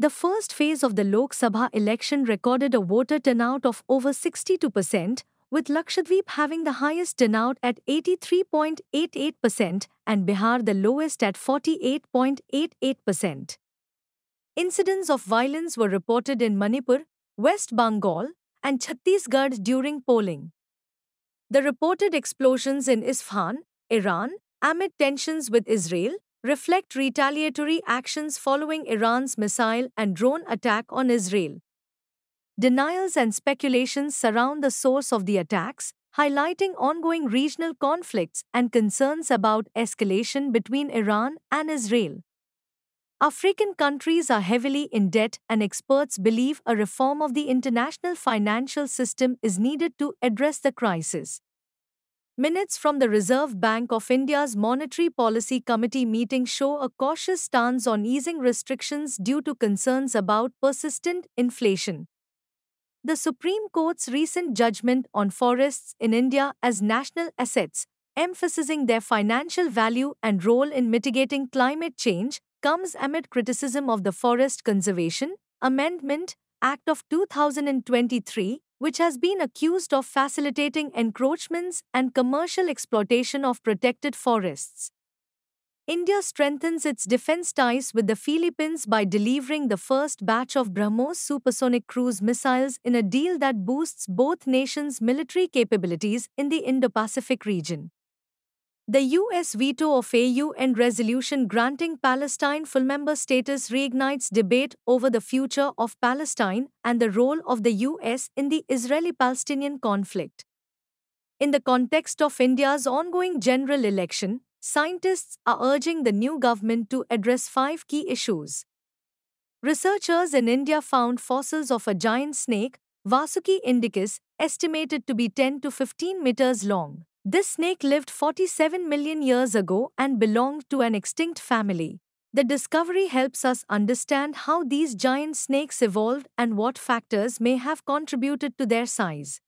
The first phase of the Lok Sabha election recorded a voter turnout of over 62%, with Lakshadweep having the highest turnout at 83.88% and Bihar the lowest at 48.88%. Incidents of violence were reported in Manipur, West Bengal, and Chhattisgarh during polling. The reported explosions in Isfahan, Iran, amid tensions with Israel, reflect retaliatory actions following Iran's missile and drone attack on Israel. Denials and speculations surround the source of the attacks, highlighting ongoing regional conflicts and concerns about escalation between Iran and Israel. African countries are heavily in debt, and experts believe a reform of the international financial system is needed to address the crisis. Minutes from the Reserve Bank of India's Monetary Policy Committee meeting show a cautious stance on easing restrictions due to concerns about persistent inflation. The Supreme Court's recent judgment on forests in India as national assets, emphasizing their financial value and role in mitigating climate change, comes amid criticism of the Forest Conservation Amendment Act of 2023, which has been accused of facilitating encroachments and commercial exploitation of protected forests. India strengthens its defense ties with the Philippines by delivering the first batch of BrahMos supersonic cruise missiles in a deal that boosts both nations' military capabilities in the Indo-Pacific region. The U.S. veto of a UN resolution granting Palestine full member status reignites debate over the future of Palestine and the role of the U.S. in the Israeli-Palestinian conflict. In the context of India's ongoing general election, scientists are urging the new government to address 5 key issues. Researchers in India found fossils of a giant snake, Vasuki indicus, estimated to be 10 to 15 meters long. This snake lived 47 million years ago and belonged to an extinct family. The discovery helps us understand how these giant snakes evolved and what factors may have contributed to their size.